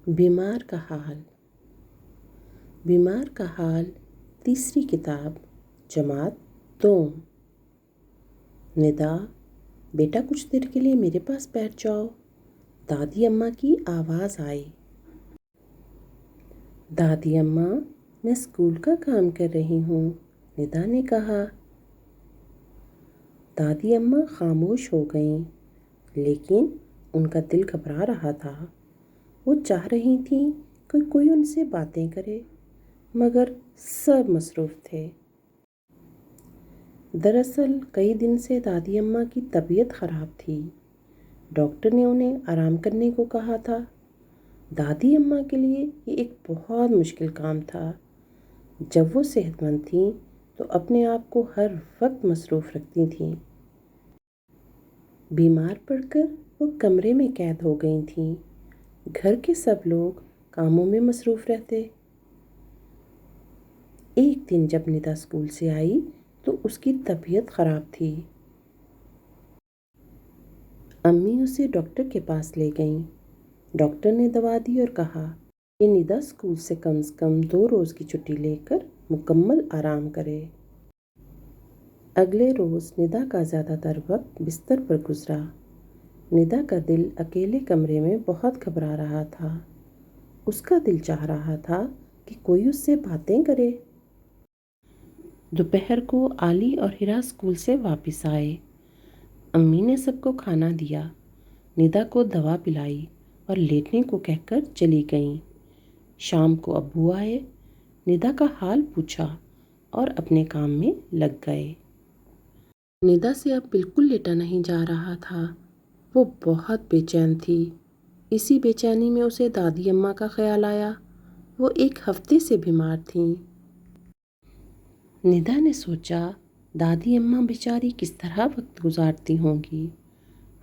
بیمار کا حال۔ بیمار کا حال تیسری کتاب جماعت دوم۔ ندا، بیٹا کچھ دیر کے لیے میرے پاس بیٹھ جاؤ، دادی اماں کی آواز آئی۔ دادی اماں، میں اسکول کا کام کر رہی ہوں، ندا نے کہا۔ دادی اماں خاموش ہو گئیں، لیکن ان کا دل گھبرا رہا تھا۔ وہ چاہ رہی تھیں کہ کوئی ان سے باتیں کرے، مگر سب مصروف تھے۔ دراصل کئی دن سے دادی اماں کی طبیعت خراب تھی۔ ڈاکٹر نے انہیں آرام کرنے کو کہا تھا۔ دادی اماں کے لیے یہ ایک بہت مشکل کام تھا۔ جب وہ صحت مند تھیں تو اپنے آپ کو ہر وقت مصروف رکھتی تھیں۔ بیمار پڑ کر وہ کمرے میں قید ہو گئی تھیں۔ گھر کے سب لوگ کاموں میں مصروف رہتے۔ ایک دن جب ندا اسکول سے آئی تو اس کی طبیعت خراب تھی۔ امی اسے ڈاکٹر کے پاس لے گئیں۔ ڈاکٹر نے دوا دی اور کہا کہ ندا اسکول سے کم 2 روز کی چھٹی لے کر مکمل آرام کرے۔ اگلے روز ندا کا زیادہ تر وقت بستر پر گزرا۔ ندا کا دل اکیلے کمرے میں بہت گھبرا رہا تھا۔ اس کا دل چاہ رہا تھا کہ کوئی اس سے باتیں کرے۔ دوپہر کو علی اور ہیرا اسکول سے واپس آئے۔ امی نے سب کو کھانا دیا، ندا کو دوا پلائی اور لیٹنے کو کہہ کر چلی گئیں۔ شام کو ابو آئے، ندا کا حال پوچھا اور اپنے کام میں لگ گئے۔ ندا سے اب بالکل لیٹا نہیں جا رہا تھا۔ وہ بہت بے چین تھی۔ اسی بے چینی میں اسے دادی اماں کا خیال آیا۔ وہ 1 ہفتے سے بیمار تھیں۔ ندا نے سوچا، دادی اماں بیچاری کس طرح وقت گزارتی ہوں گی؟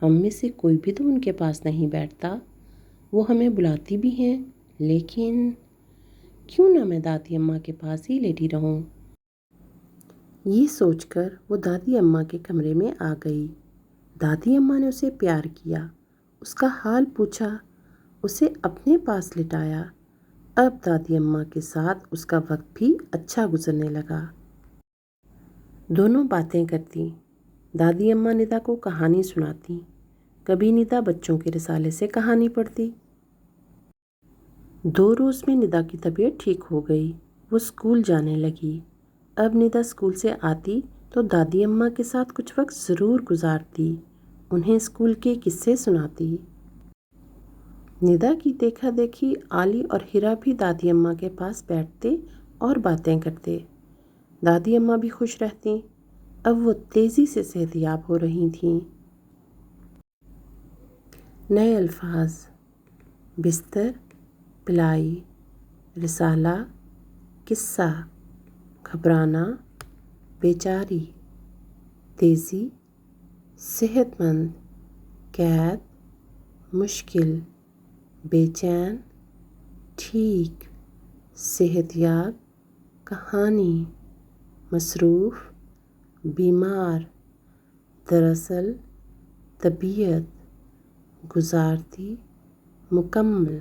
ہم میں سے کوئی بھی تو ان کے پاس نہیں بیٹھتا۔ وہ ہمیں بلاتی بھی ہیں، لیکن کیوں نہ میں دادی اماں کے پاس ہی لیٹی رہوں؟ یہ سوچ کر وہ دادی اماں کے کمرے میں آ گئی۔ دادی اماں نے اسے پیار کیا، اس کا حال پوچھا، اسے اپنے پاس لٹایا۔ اب دادی اماں کے ساتھ اس کا وقت بھی اچھا گزرنے لگا۔ دونوں باتیں کرتی۔ دادی اماں ندا کو کہانی سناتی، کبھی ندا بچوں کے رسالے سے کہانی پڑھتی۔ 2 روز میں ندا کی طبیعت ٹھیک ہو گئی، وہ اسکول جانے لگی۔ اب ندا اسکول سے آتی تو دادی اماں کے ساتھ کچھ وقت ضرور گزارتی، انہیں اسکول کے قصے سناتی۔ ندا کی دیکھا دیکھی علی اور ہیرا بھی دادی اماں کے پاس بیٹھتے اور باتیں کرتے۔ دادی اماں بھی خوش رہتیں۔ اب وہ تیزی سے صحت یاب ہو رہی تھیں۔ نئے الفاظ: بستر، پلائی، رسالہ، قصہ، گھبرانا، بیچاری، تیزی، صحت مند، قید، مشکل، بے چین، ٹھیک، صحت یاب، کہانی، مصروف، بیمار، دراصل، طبیعت، گزارتی، مکمل۔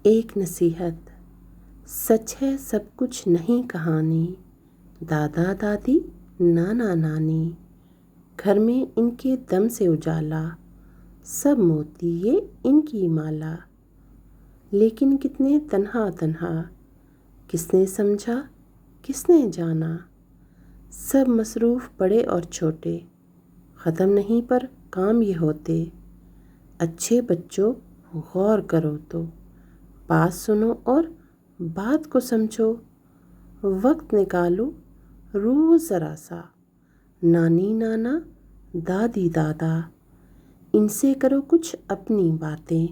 ایک نصیحت: سچ ہے سب کچھ نہیں کہانی، دادا دادی، نانا نانی، گھر میں ان کے دم سے اجالا، سب موتی یہ ان کی مالا۔ لیکن کتنے تنہا تنہا، کس نے سمجھا، کس نے جانا؟ سب مصروف بڑے اور چھوٹے، ختم نہیں پر کام یہ ہوتے۔ اچھے بچوں غور کرو تو، بات سنو اور بات کو سمجھو، وقت نکالو روز ذرا سا، نانی نانا، دادی دادا، ان سے کرو کچھ اپنی باتیں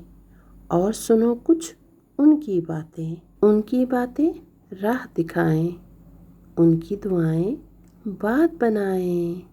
اور سنو کچھ ان کی باتیں۔ ان کی باتیں راہ دکھائیں، ان کی دعائیں بات بنائیں۔